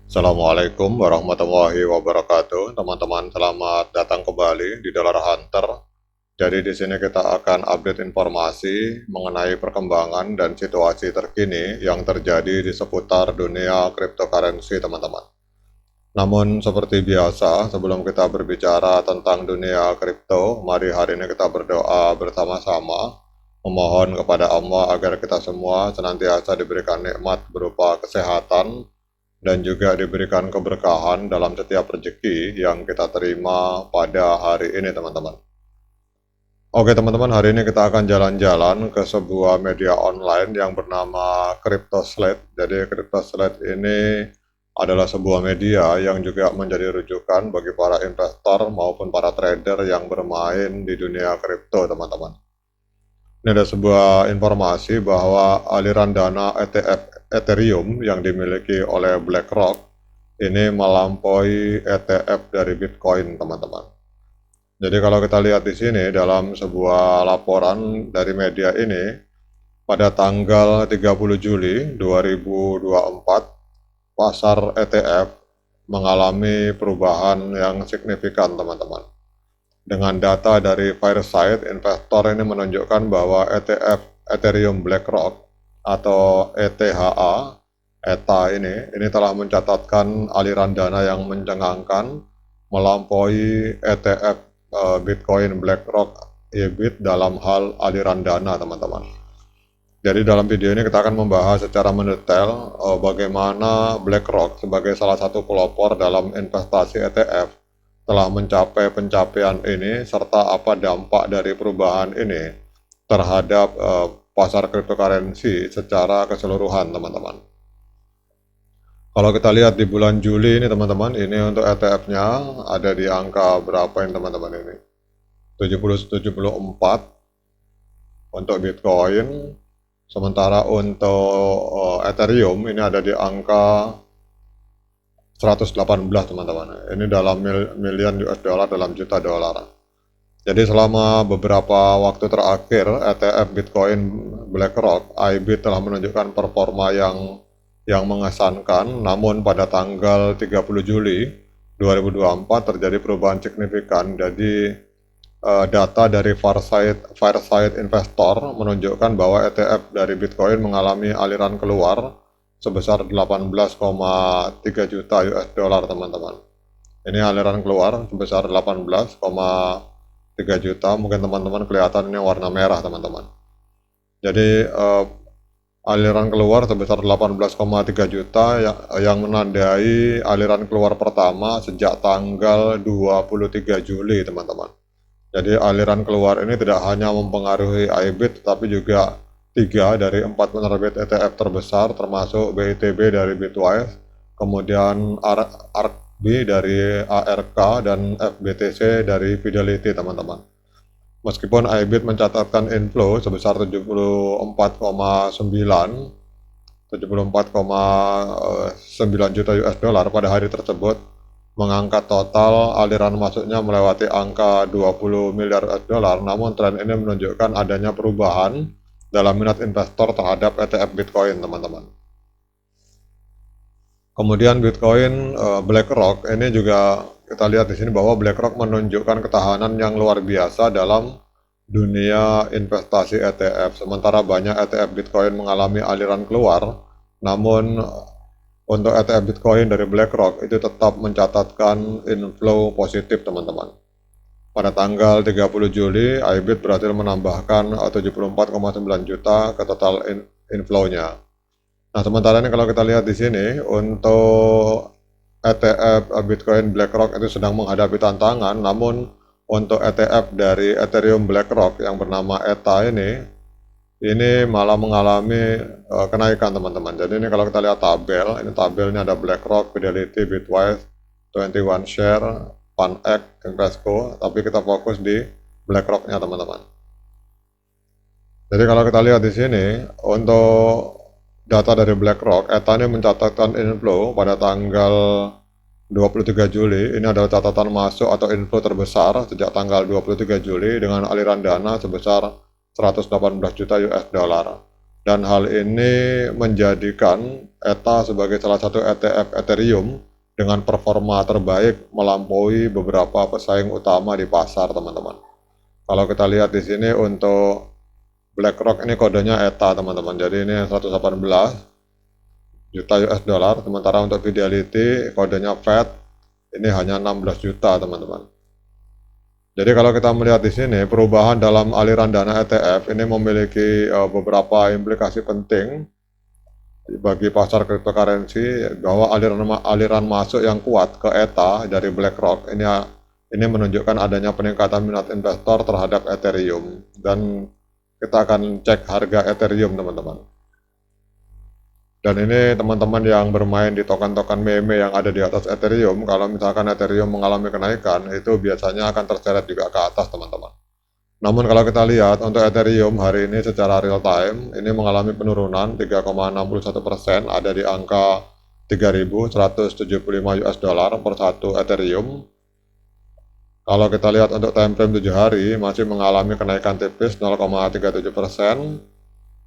Assalamualaikum warahmatullahi wabarakatuh, teman-teman. Selamat datang kembali di Dollar Hunter. Jadi di sini kita akan update informasi mengenai perkembangan dan situasi terkini yang terjadi di seputar dunia cryptocurrency, teman-teman. Namun seperti biasa, sebelum kita berbicara tentang dunia kripto, mari hari ini kita berdoa bersama-sama, memohon kepada Allah agar kita semua senantiasa diberikan nikmat berupa kesehatan dan juga diberikan keberkahan dalam setiap rezeki yang kita terima pada hari ini, teman-teman. Oke, teman-teman, hari ini kita akan jalan-jalan ke sebuah media online yang bernama CryptoSlate. Jadi CryptoSlate ini adalah sebuah media yang juga menjadi rujukan bagi para investor maupun para trader yang bermain di dunia kripto, teman-teman. Ini ada sebuah informasi bahwa aliran dana ETF Ethereum yang dimiliki oleh BlackRock ini melampaui ETF dari Bitcoin, teman-teman. Jadi kalau kita lihat di sini dalam sebuah laporan dari media ini, pada tanggal 30 Juli 2024, pasar ETF mengalami perubahan yang signifikan, teman-teman. Dengan data dari Fireside, investor ini menunjukkan bahwa ETF Ethereum BlackRock atau ETH ini telah mencatatkan aliran dana yang mencengangkan melampaui ETF Bitcoin BlackRock EBIT dalam hal aliran dana, teman-teman. Jadi dalam video ini kita akan membahas secara mendetail bagaimana BlackRock sebagai salah satu pelopor dalam investasi ETF telah mencapai pencapaian ini, serta apa dampak dari perubahan ini terhadap pasar cryptocurrency secara keseluruhan, teman-teman. Kalau kita lihat di bulan Juli ini, teman-teman, ini untuk ETF-nya ada di angka berapa ini, teman-teman, ini? 74 untuk Bitcoin, sementara untuk Ethereum ini ada di angka 118, teman-teman. Ini dalam miliar US dollar, dalam juta dolar. Jadi selama beberapa waktu terakhir ETF Bitcoin BlackRock IBIT telah menunjukkan performa yang mengesankan. Namun pada tanggal 30 Juli 2024 terjadi perubahan signifikan. Jadi data dari Fireside Investor menunjukkan bahwa ETF dari Bitcoin mengalami aliran keluar sebesar 18,3 juta US dollar, teman-teman. Ini aliran keluar sebesar 18,3 juta. Mungkin teman-teman kelihatan ini warna merah, teman-teman. Jadi aliran keluar sebesar 18,3 juta yang menandai aliran keluar pertama sejak tanggal 23 Juli, teman-teman. Jadi aliran keluar ini tidak hanya mempengaruhi IBIT, tetapi juga 3 dari 4 penerbit ETF terbesar, termasuk BITB dari Bitwise, kemudian ARKB dari ARK, dan FBTC dari Fidelity, teman-teman. Meskipun IBIT mencatatkan inflow sebesar 74,9 juta US dollar pada hari tersebut, mengangkat total aliran masuknya melewati angka 20 miliar US dollar. Namun tren ini menunjukkan adanya perubahan dalam minat investor terhadap ETF Bitcoin, teman-teman. Kemudian Bitcoin BlackRock ini juga kita lihat di sini bahwa BlackRock menunjukkan ketahanan yang luar biasa dalam dunia investasi ETF. Sementara banyak ETF Bitcoin mengalami aliran keluar, namun untuk ETF Bitcoin dari BlackRock itu tetap mencatatkan inflow positif, teman-teman. Pada tanggal 30 Juli, IBIT berhasil menambahkan 74,9 juta ke total inflow-nya. Nah, sementara ini kalau kita lihat di sini, untuk ETF Bitcoin BlackRock itu sedang menghadapi tantangan, namun untuk ETF dari Ethereum BlackRock yang bernama ETH ini malah mengalami kenaikan, teman-teman. Jadi ini kalau kita lihat tabel, ini tabelnya ada BlackRock, Fidelity, Bitwise, 21 Share, PanX, Invesco, tapi kita fokus di BlackRock-nya, teman-teman. Jadi kalau kita lihat di sini, untuk data dari BlackRock, ETH ini mencatatkan inflow pada tanggal 23 Juli. Ini adalah catatan masuk atau inflow terbesar sejak tanggal 23 Juli dengan aliran dana sebesar 118 juta US dollar. Dan hal ini menjadikan ETA sebagai salah satu ETF Ethereum dengan performa terbaik melampaui beberapa pesaing utama di pasar, teman-teman. Kalau kita lihat di sini untuk BlackRock ini kodenya ETA, teman-teman. Jadi ini 118 juta US dollar, sementara untuk Fidelity kodenya FED ini hanya 16 juta, teman-teman. Jadi kalau kita melihat di sini, perubahan dalam aliran dana ETF ini memiliki beberapa implikasi penting bagi pasar cryptocurrency, bahwa aliran masuk yang kuat ke ETA dari BlackRock ini menunjukkan adanya peningkatan minat investor terhadap Ethereum, dan kita akan cek harga Ethereum, teman-teman. Dan ini teman-teman yang bermain di token-token meme yang ada di atas Ethereum, kalau misalkan Ethereum mengalami kenaikan, itu biasanya akan terseret juga ke atas, teman-teman. Namun kalau kita lihat untuk Ethereum hari ini secara real time, ini mengalami penurunan 3,61%, ada di angka 3.175 US dollar per satu Ethereum. Kalau kita lihat untuk time frame 7 hari, masih mengalami kenaikan tipis 0,37%.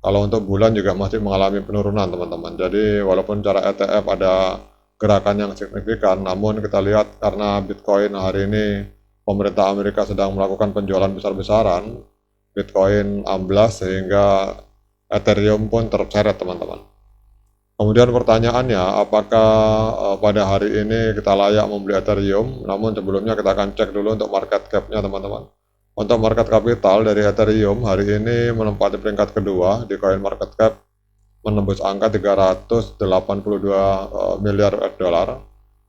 Kalau untuk bulan juga masih mengalami penurunan, teman-teman. Jadi walaupun cara ETF ada gerakan yang signifikan, namun kita lihat karena Bitcoin hari ini pemerintah Amerika sedang melakukan penjualan besar-besaran, Bitcoin amblas sehingga Ethereum pun terseret, teman-teman. Kemudian pertanyaannya, apakah pada hari ini kita layak membeli Ethereum? Namun sebelumnya kita akan cek dulu untuk market cap-nya, teman-teman. Untuk market capital dari Ethereum hari ini menempati peringkat kedua di coin market cap, menembus angka 382 miliar US dollar.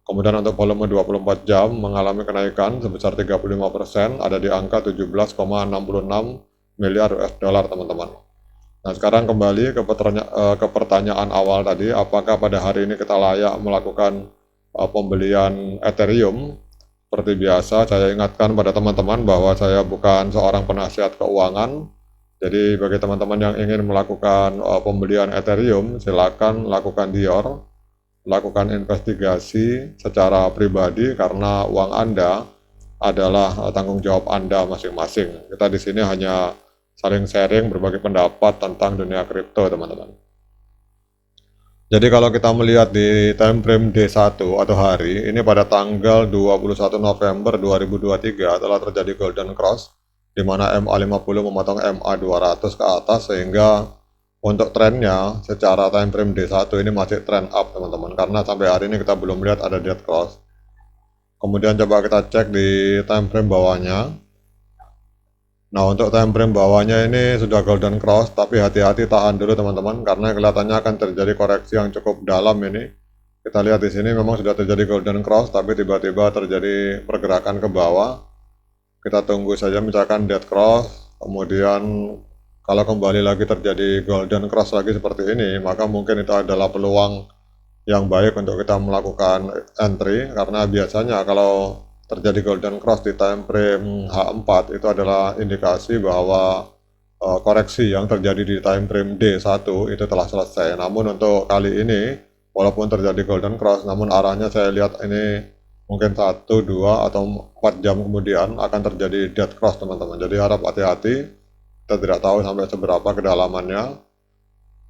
Kemudian untuk volume 24 jam mengalami kenaikan sebesar 35%, ada di angka 17,66 miliar US dollar, teman-teman. Nah, sekarang kembali ke pertanyaan awal tadi, apakah pada hari ini kita layak melakukan pembelian Ethereum? Seperti biasa, saya ingatkan pada teman-teman bahwa saya bukan seorang penasihat keuangan. Jadi bagi teman-teman yang ingin melakukan pembelian Ethereum, silakan lakukan DIOR, lakukan investigasi secara pribadi karena uang Anda adalah tanggung jawab Anda masing-masing. Kita di sini hanya saling sharing berbagi pendapat tentang dunia kripto, teman-teman. Jadi kalau kita melihat di time frame D1 atau hari, ini pada tanggal 21 November 2023 telah terjadi golden cross, di mana MA50 memotong MA200 ke atas, sehingga untuk trennya secara time frame D1 ini masih trend up, teman-teman, karena sampai hari ini kita belum melihat ada dead cross. Kemudian coba kita cek di time frame bawahnya. Nah, untuk time frame bawahnya ini sudah golden cross, tapi hati-hati tahan dulu, teman-teman, karena kelihatannya akan terjadi koreksi yang cukup dalam ini. Kita lihat di sini memang sudah terjadi golden cross, tapi tiba-tiba terjadi pergerakan ke bawah. Kita tunggu saja misalkan dead cross, kemudian kalau kembali lagi terjadi golden cross lagi seperti ini, maka mungkin itu adalah peluang yang baik untuk kita melakukan entry, karena biasanya kalau terjadi golden cross di time frame H4 itu adalah indikasi bahwa koreksi yang terjadi di time frame D1 itu telah selesai. Namun untuk kali ini walaupun terjadi golden cross, namun arahnya saya lihat ini mungkin 1, 2, atau 4 jam kemudian akan terjadi dead cross, teman-teman. Jadi harap hati-hati, kita tidak tahu sampai seberapa kedalamannya.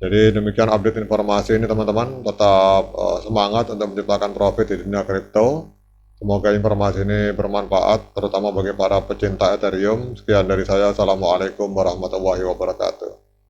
Jadi demikian update informasi ini, teman-teman. Tetap semangat untuk menciptakan profit di dunia kripto. Semoga informasi ini bermanfaat, terutama bagi para pecinta Ethereum. Sekian dari saya. Assalamualaikum warahmatullahi wabarakatuh.